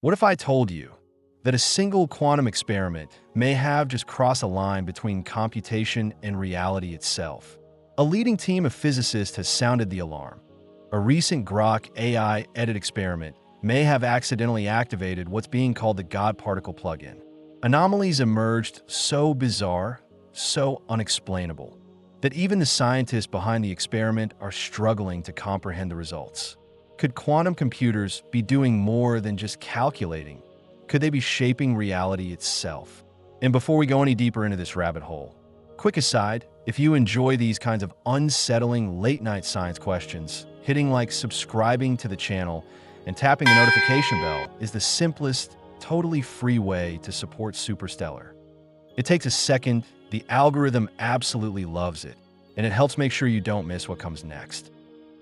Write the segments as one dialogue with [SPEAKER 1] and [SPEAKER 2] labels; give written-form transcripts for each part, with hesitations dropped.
[SPEAKER 1] What if I told you that a single quantum experiment may have just crossed a line between computation and reality itself? A leading team of physicists has sounded the alarm. A recent Grok AI edit experiment may have accidentally activated what's being called the God particle plug-in. Anomalies emerged so bizarre, so unexplainable, that even the scientists behind the experiment are struggling to comprehend the results. Could quantum computers be doing more than just calculating? Could they be shaping reality itself? And before we go any deeper into this rabbit hole, quick aside, if you enjoy these kinds of unsettling late-night science questions, hitting like subscribing to the channel and tapping the notification bell is the simplest, totally free way to support Superstellar. It takes a second, the algorithm absolutely loves it, and it helps make sure you don't miss what comes next.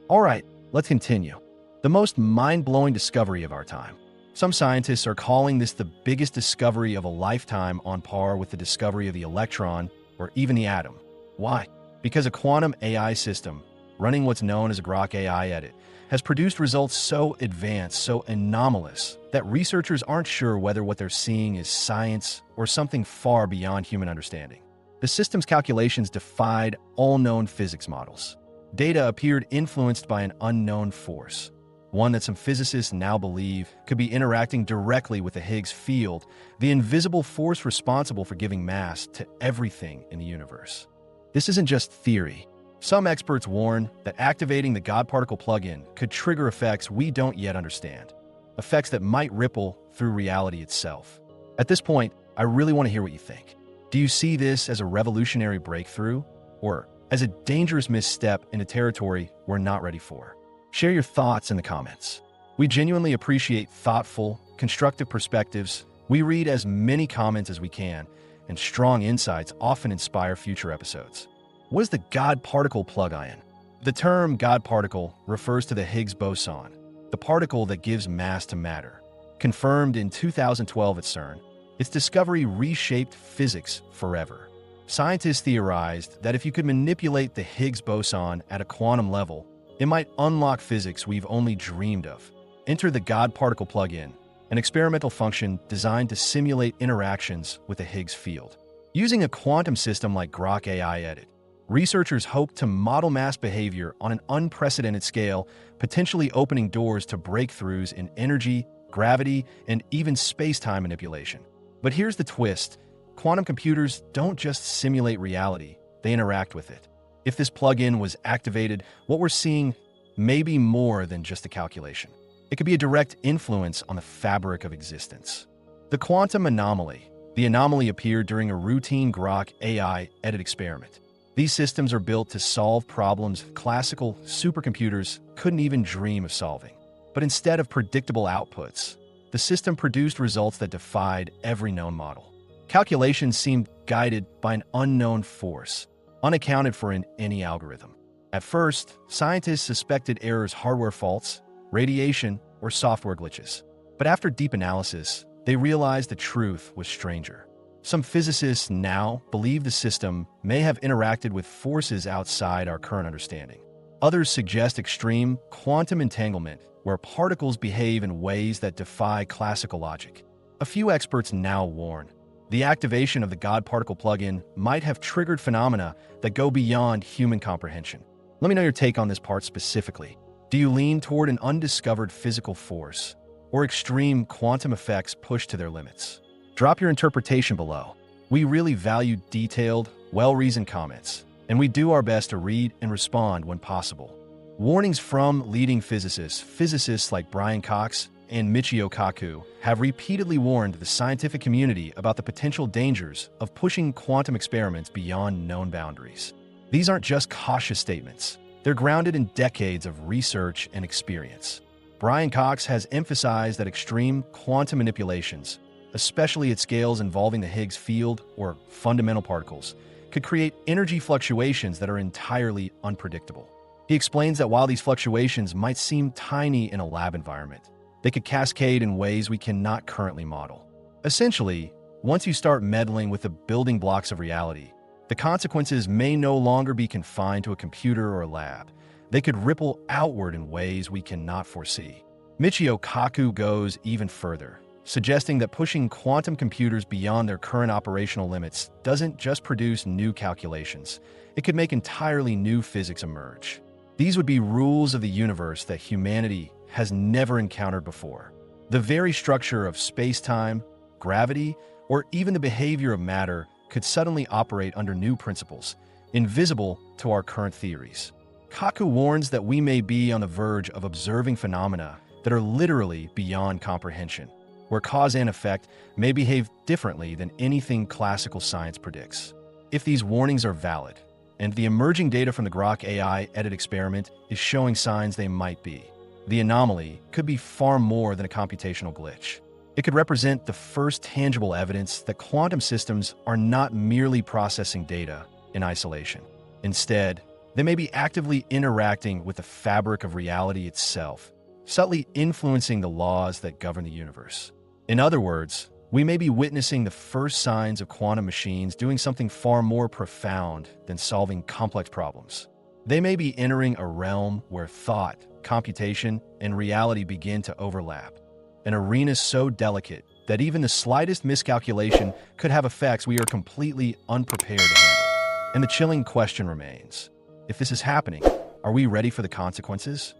[SPEAKER 1] All right, let's continue. The most mind-blowing discovery of our time. Some scientists are calling this the biggest discovery of a lifetime, on par with the discovery of the electron or even the atom. Why? Because a quantum AI system, running what's known as a Grok AI edit, has produced results so advanced, so anomalous, that researchers aren't sure whether what they're seeing is science or something far beyond human understanding. The system's calculations defied all known physics models. Data appeared influenced by an unknown force, one that some physicists now believe could be interacting directly with the Higgs field, the invisible force responsible for giving mass to everything in the universe. This isn't just theory. Some experts warn that activating the God particle plug-in could trigger effects we don't yet understand, effects that might ripple through reality itself. At this point, I really want to hear what you think. Do you see this as a revolutionary breakthrough, or as a dangerous misstep into territory we're not ready for? Share your thoughts in the comments. We genuinely appreciate thoughtful, constructive perspectives. We read as many comments as we can, and strong insights often inspire future episodes. What is the God particle plug-in? The term God particle refers to the Higgs boson, the particle that gives mass to matter. Confirmed in 2012 at CERN, its discovery reshaped physics forever. Scientists theorized that if you could manipulate the Higgs boson at a quantum level, it might unlock physics we've only dreamed of. Enter the God particle plug-in, an experimental function designed to simulate interactions with the Higgs field. Using a quantum system like Grok AI edit, researchers hope to model mass behavior on an unprecedented scale, potentially opening doors to breakthroughs in energy, gravity, and even space-time manipulation. But here's the twist. Quantum computers don't just simulate reality, they interact with it. If this plug-in was activated, what we're seeing may be more than just a calculation. It could be a direct influence on the fabric of existence. The quantum anomaly. The anomaly appeared during a routine Grok AI edit experiment. These systems are built to solve problems classical supercomputers couldn't even dream of solving. But instead of predictable outputs, the system produced results that defied every known model. Calculations seemed guided by an unknown force, unaccounted for in any algorithm. At first, scientists suspected errors, hardware faults, radiation, or software glitches. But after deep analysis, they realized the truth was stranger. Some physicists now believe the system may have interacted with forces outside our current understanding. Others suggest extreme quantum entanglement, where particles behave in ways that defy classical logic. A few experts now warn the activation of the God particle plug-in might have triggered phenomena that go beyond human comprehension. Let me know your take on this part specifically. Do you lean toward an undiscovered physical force, or extreme quantum effects pushed to their limits? Drop your interpretation below. We really value detailed, well-reasoned comments, and we do our best to read and respond when possible. Warnings from leading physicists like Brian Cox and Michio Kaku, have repeatedly warned the scientific community about the potential dangers of pushing quantum experiments beyond known boundaries. These aren't just cautious statements. They're grounded in decades of research and experience. Brian Cox has emphasized that extreme quantum manipulations, especially at scales involving the Higgs field or fundamental particles, could create energy fluctuations that are entirely unpredictable. He explains that while these fluctuations might seem tiny in a lab environment, they could cascade in ways we cannot currently model. Essentially, once you start meddling with the building blocks of reality, the consequences may no longer be confined to a computer or a lab. They could ripple outward in ways we cannot foresee. Michio Kaku goes even further. suggesting that pushing quantum computers beyond their current operational limits doesn't just produce new calculations, it could make entirely new physics emerge. These would be rules of the universe that humanity has never encountered before. The very structure of space-time, gravity, or even the behavior of matter could suddenly operate under new principles, invisible to our current theories. Kaku warns that we may be on the verge of observing phenomena that are literally beyond comprehension, where cause and effect may behave differently than anything classical science predicts. If these warnings are valid, and the emerging data from the Grok AI edit experiment is showing signs they might be, the anomaly could be far more than a computational glitch. It could represent the first tangible evidence that quantum systems are not merely processing data in isolation. Instead, they may be actively interacting with the fabric of reality itself, subtly influencing the laws that govern the universe. In other words, we may be witnessing the first signs of quantum machines doing something far more profound than solving complex problems. They may be entering a realm where thought, computation, and reality begin to overlap, an arena so delicate that even the slightest miscalculation could have effects we are completely unprepared to handle. And the chilling question remains, if this is happening, are we ready for the consequences?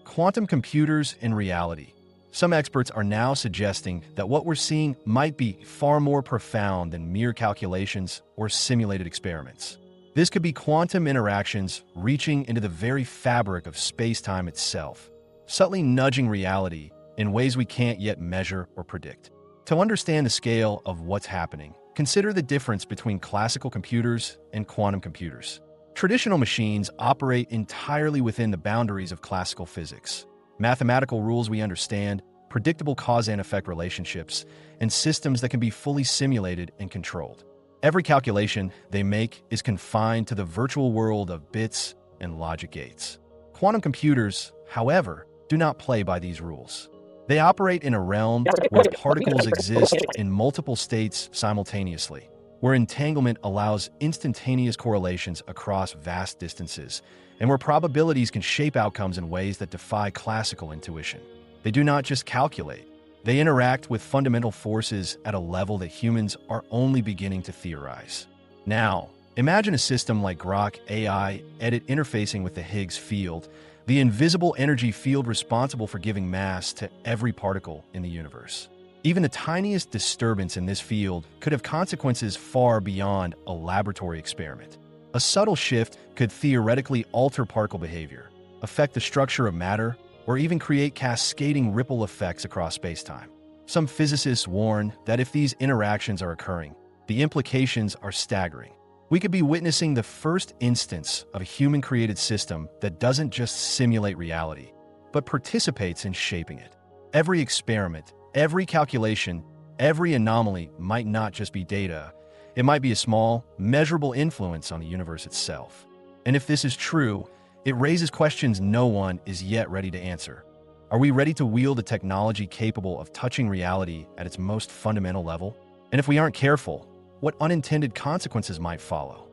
[SPEAKER 1] Quantum computers and reality. Some experts are now suggesting that what we're seeing might be far more profound than mere calculations or simulated experiments. This could be quantum interactions reaching into the very fabric of space-time itself, subtly nudging reality in ways we can't yet measure or predict. To understand the scale of what's happening, consider the difference between classical computers and quantum computers. Traditional machines operate entirely within the boundaries of classical physics. Mathematical rules we understand, predictable cause and effect relationships, and systems that can be fully simulated and controlled. Every calculation they make is confined to the virtual world of bits and logic gates. Quantum computers, however, do not play by these rules. They operate in a realm where particles exist in multiple states simultaneously, where entanglement allows instantaneous correlations across vast distances, and where probabilities can shape outcomes in ways that defy classical intuition. They do not just calculate, they interact with fundamental forces at a level that humans are only beginning to theorize. Now, imagine a system like Grok AI edit interfacing with the Higgs field, the invisible energy field responsible for giving mass to every particle in the universe. Even the tiniest disturbance in this field could have consequences far beyond a laboratory experiment. A subtle shift could theoretically alter particle behavior, affect the structure of matter, or even create cascading ripple effects across spacetime. Some physicists warn that if these interactions are occurring, the implications are staggering. We could be witnessing the first instance of a human-created system that doesn't just simulate reality, but participates in shaping it. Every experiment, every calculation, every anomaly might not just be data. It might be a small, measurable influence on the universe itself. And if this is true, it raises questions no one is yet ready to answer. Are we ready to wield a technology capable of touching reality at its most fundamental level? And if we aren't careful, what unintended consequences might follow?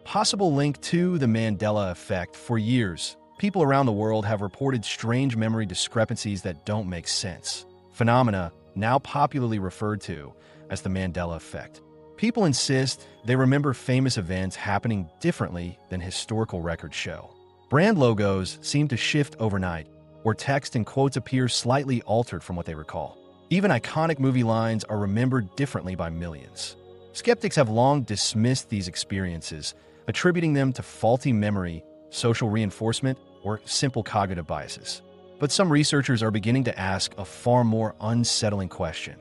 [SPEAKER 1] Possible link to the Mandela effect. For years, people around the world have reported strange memory discrepancies that don't make sense. Phenomena now popularly referred to as the Mandela effect. People insist they remember famous events happening differently than historical records show. Brand logos seem to shift overnight, or text and quotes appear slightly altered from what they recall. Even iconic movie lines are remembered differently by millions. Skeptics have long dismissed these experiences, attributing them to faulty memory, social reinforcement, or simple cognitive biases. But some researchers are beginning to ask a far more unsettling question.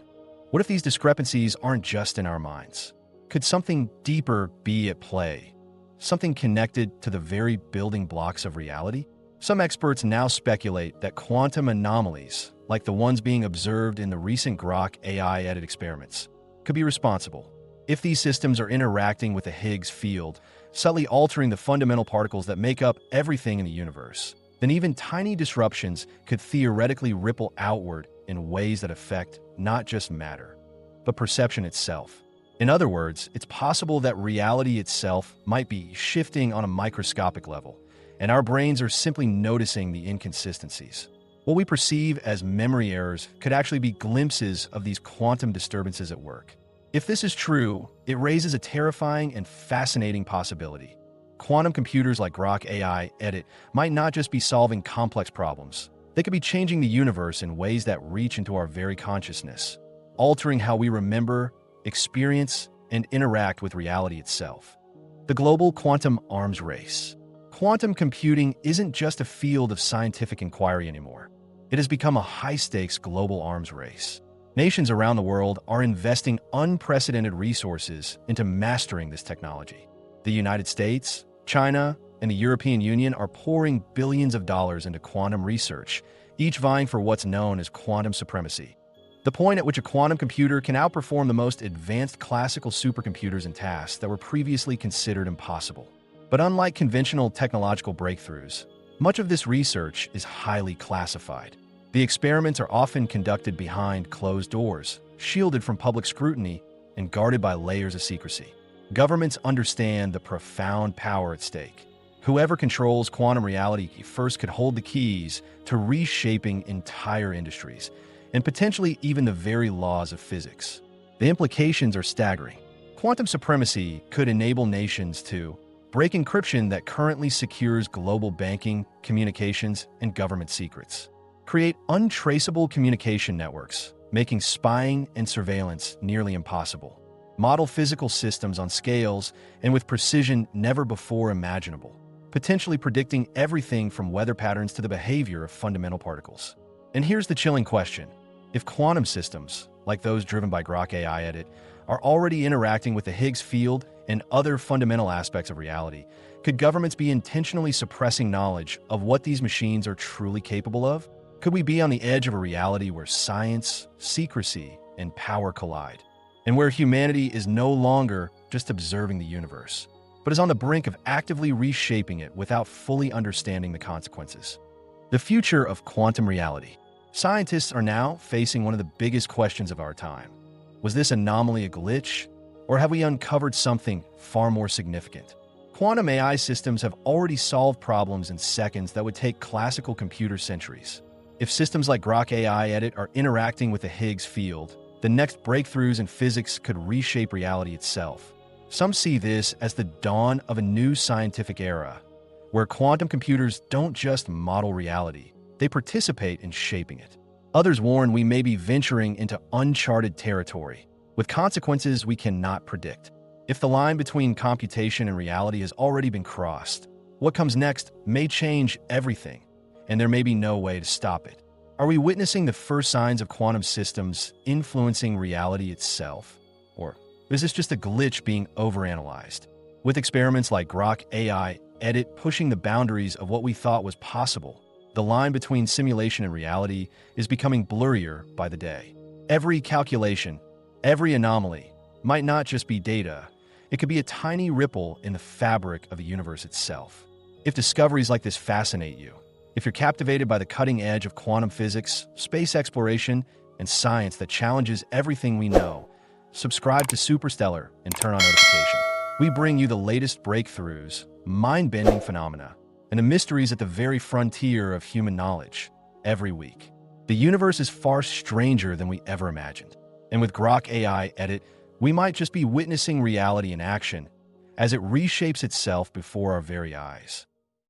[SPEAKER 1] What if these discrepancies aren't just in our minds? Could something deeper be at play? Something connected to the very building blocks of reality? Some experts now speculate that quantum anomalies, like the ones being observed in the recent Grok AI edit experiments, could be responsible. If these systems are interacting with the Higgs field, subtly altering the fundamental particles that make up everything in the universe, then even tiny disruptions could theoretically ripple outward in ways that affect not just matter, but perception itself. In other words, it's possible that reality itself might be shifting on a microscopic level, and our brains are simply noticing the inconsistencies. What we perceive as memory errors could actually be glimpses of these quantum disturbances at work. If this is true, it raises a terrifying and fascinating possibility. Quantum computers like Grok AI Edit might not just be solving complex problems. They could be changing the universe in ways that reach into our very consciousness, altering how we remember, experience, and interact with reality itself. The global quantum arms race. Quantum computing isn't just a field of scientific inquiry anymore. It has become a high-stakes global arms race. Nations around the world are investing unprecedented resources into mastering this technology. The United States, China, and the European Union are pouring billions of dollars into quantum research, each vying for what's known as quantum supremacy. The point at which a quantum computer can outperform the most advanced classical supercomputers in tasks that were previously considered impossible. But unlike conventional technological breakthroughs, much of this research is highly classified. The experiments are often conducted behind closed doors, shielded from public scrutiny, and guarded by layers of secrecy. Governments understand the profound power at stake. Whoever controls quantum reality first could hold the keys to reshaping entire industries, and potentially even the very laws of physics. The implications are staggering. Quantum supremacy could enable nations to break encryption that currently secures global banking, communications, and government secrets, create untraceable communication networks, making spying and surveillance nearly impossible, model physical systems on scales and with precision never before imaginable, potentially predicting everything from weather patterns to the behavior of fundamental particles. And here's the chilling question. If quantum systems, like those driven by Grok AI Edit, are already interacting with the Higgs field and other fundamental aspects of reality, could governments be intentionally suppressing knowledge of what these machines are truly capable of? Could we be on the edge of a reality where science, secrecy, and power collide, and where humanity is no longer just observing the universe, but is on the brink of actively reshaping it without fully understanding the consequences? The future of quantum reality. Scientists are now facing one of the biggest questions of our time. Was this anomaly a glitch, or have we uncovered something far more significant? Quantum AI systems have already solved problems in seconds that would take classical computers centuries. If systems like Grok AI Edit are interacting with the Higgs field, the next breakthroughs in physics could reshape reality itself. Some see this as the dawn of a new scientific era, where quantum computers don't just model reality, they participate in shaping it. Others warn we may be venturing into uncharted territory, with consequences we cannot predict. If the line between computation and reality has already been crossed, what comes next may change everything, and there may be no way to stop it. Are we witnessing the first signs of quantum systems influencing reality itself? Or is this just a glitch being overanalyzed? With experiments like Grok AI Edit pushing the boundaries of what we thought was possible, the line between simulation and reality is becoming blurrier by the day. Every calculation, every anomaly, might not just be data. It could be a tiny ripple in the fabric of the universe itself. If discoveries like this fascinate you, if you're captivated by the cutting edge of quantum physics, space exploration, and science that challenges everything we know, subscribe to Superstellar and turn on notifications. We bring you the latest breakthroughs, mind-bending phenomena, and the mysteries at the very frontier of human knowledge every week. The universe is far stranger than we ever imagined. And with Grok AI Edit, we might just be witnessing reality in action as it reshapes itself before our very eyes.